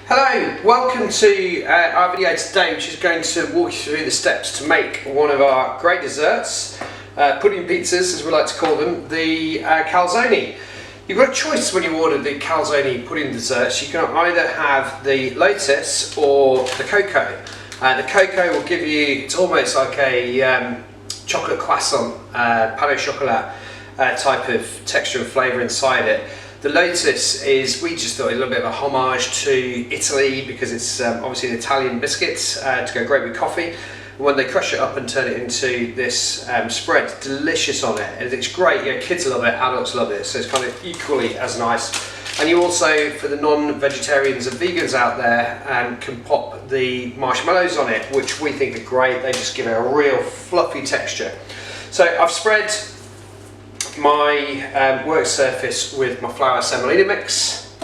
Hello, welcome to our video today, which is going to walk you through the steps to make one of our great desserts, pudding pizzas as we like to call them, the calzone. You've got a choice when you order the calzone pudding desserts. You can either have the Lotus or the cocoa. The cocoa will give you, it's almost like a chocolate croissant, pain au chocolat type of texture and flavour inside it. The Lotus is, we just thought, a little bit of a homage to Italy because it's obviously an Italian biscuit to go great with coffee. When they crush it up and turn it into this spread, it's delicious on it, and it's great. You know, kids love it, adults love it, so it's kind of equally as nice. And you also, for the non-vegetarians and vegans out there, can pop the marshmallows on it, which we think are great. They just give it a real fluffy texture. So I've spread my work surface with my flour semolina mix.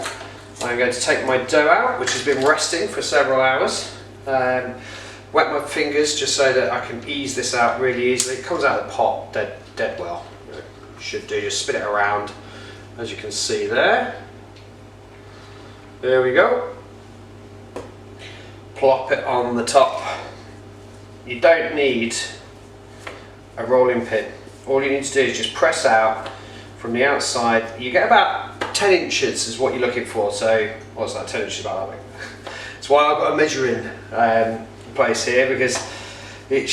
I'm going to take my dough out, which has been resting for several hours. Wet my fingers just so that I can ease this out really easily. It comes out of the pot dead well. Should do, just spin it around, as you can see there. There we go. Plop it on the top. You don't need a rolling pin. All you need to do is just press out from the outside. You get about 10 inches is what you're looking for. So what's that, 10 inches about that way? That's why I've got a measuring place here, because it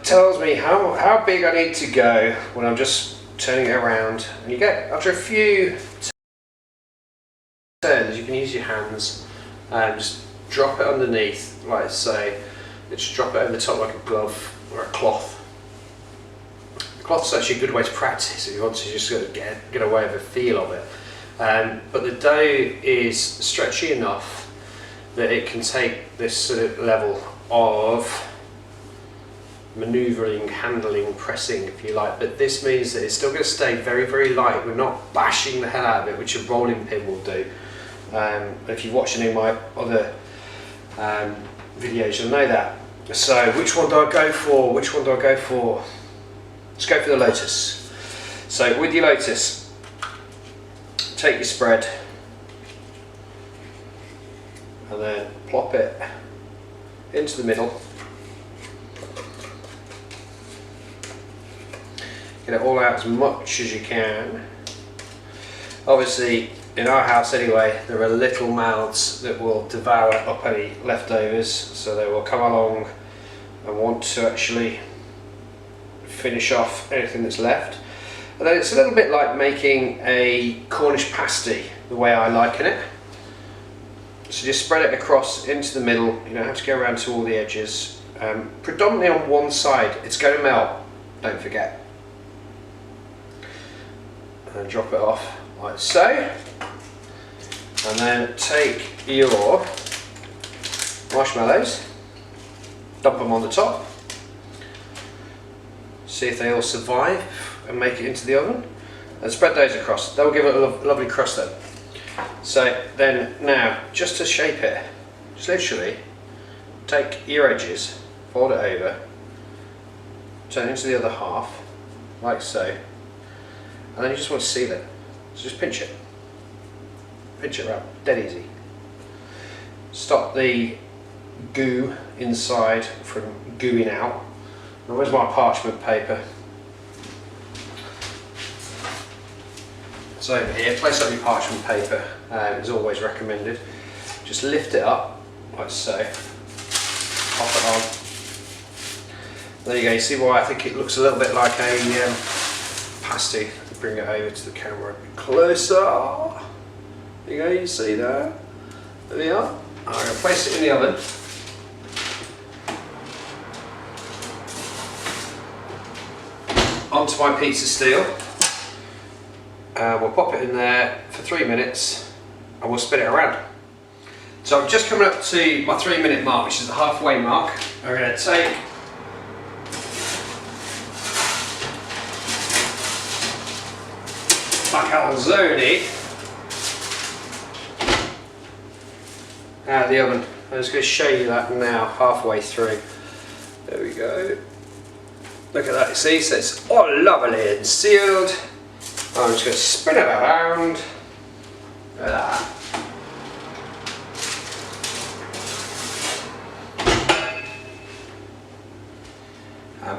tells me how big I need to go when I'm just turning it around. And you get, after a few turns, you can use your hands and just drop it underneath, like so. Just drop it over the top like a glove or a cloth. Cloth's actually a good way to practice if you want to just sort of get away with a feel of it. But the dough is stretchy enough that it can take this sort of level of manoeuvring, handling, pressing if you like, but this means that it's still going to stay very, very light. We're not bashing the hell out of it, which a rolling pin will do. If you've watched any of my other videos, you'll know that. So which one do I go for? Which one do I go for? Let's go for the Lotus. So with your Lotus, take your spread and then plop it into the middle. Get it all out as much as you can. Obviously, in our house anyway, there are little mouths that will devour up any leftovers, so they will come along and want to actually finish off anything that's left. And then it's a little bit like making a Cornish pasty, the way I liken it. So just spread it across into the middle. You don't have to go around to all the edges. Predominantly on one side. It's going to melt, don't forget. And drop it off like so. And then take your marshmallows, dump them on the top. See if they all survive and make it into the oven, and spread those across. That will give it a lovely crust then. So then now, just to shape it, just literally take your edges, fold it over, turn it into the other half, like so, and then you just want to seal it. So just pinch it around, dead easy. Stop the goo inside from gooing out. Now, where's my parchment paper? It's over here. Place up your parchment paper, is always recommended. Just lift it up, like so. Pop it on. There you go. You see why I think it looks a little bit like a pasty. Bring it over to the camera a bit closer. There you go. You see that? There we are. I'm going to place it in the oven. Onto my pizza steel. We'll pop it in there for 3 minutes and we'll spin it around. So I'm just coming up to my 3 minute mark, which is the halfway mark. I'm going to take my calzone out of the oven. I'm just going to show you that now, halfway through. There we go. Look at that, you see, so it's all lovely and sealed. I'm just going to spin it around. Look at that.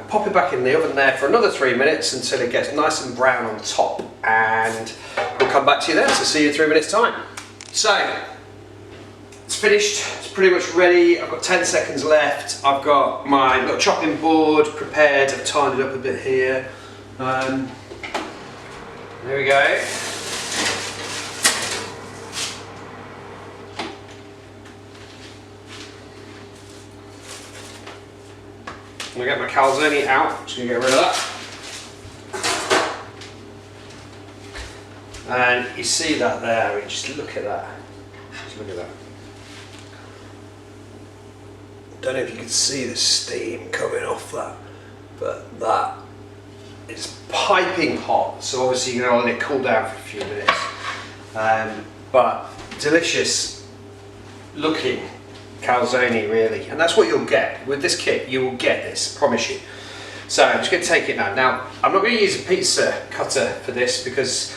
pop it back in the oven there for another 3 minutes until it gets nice and brown on top, and we'll come back to you then. So see you in 3 minutes time. So it's finished, it's pretty much ready. I've got 10 seconds left. I've got my little chopping board prepared. I've tied it up a bit here. There we go. I'm going to get my calzone out, just going to get rid of that. And you see that there, I mean, just look at that. Just look at that. Don't know if you can see the steam coming off that, but that is piping hot. So obviously you're going to let it cool down for a few minutes. But delicious looking calzone, really, and that's what you'll get with this kit. You will get this, I promise you. So I'm just going to take it now. Now I'm not going to use a pizza cutter for this because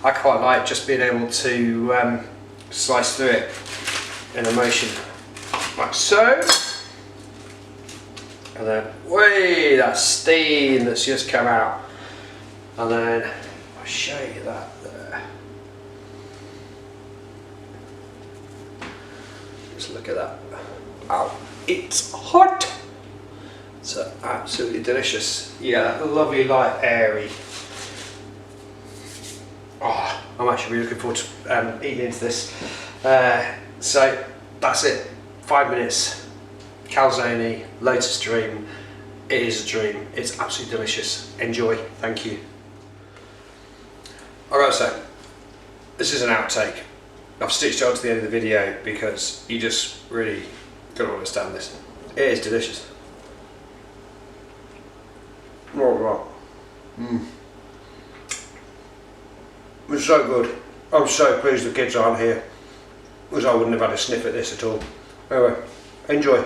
I quite like just being able to slice through it in a motion like so, and then way that steam that's just come out, and then I'll show you that there. Just look at that. Wow, it's hot. It's absolutely delicious. Yeah, that lovely, light, airy. Oh, I'm actually really looking forward to eating into this. So that's it. 5 minutes. Calzone, Lotus Dream. It is a dream. It's absolutely delicious. Enjoy. Thank you. Alright, so this is an outtake. I've stitched it onto the end of the video because you just really don't understand this. It is delicious. Oh, wow. It's so good. I'm so pleased the kids aren't here, because I wouldn't have had a sniff at this at all. Anyway, enjoy.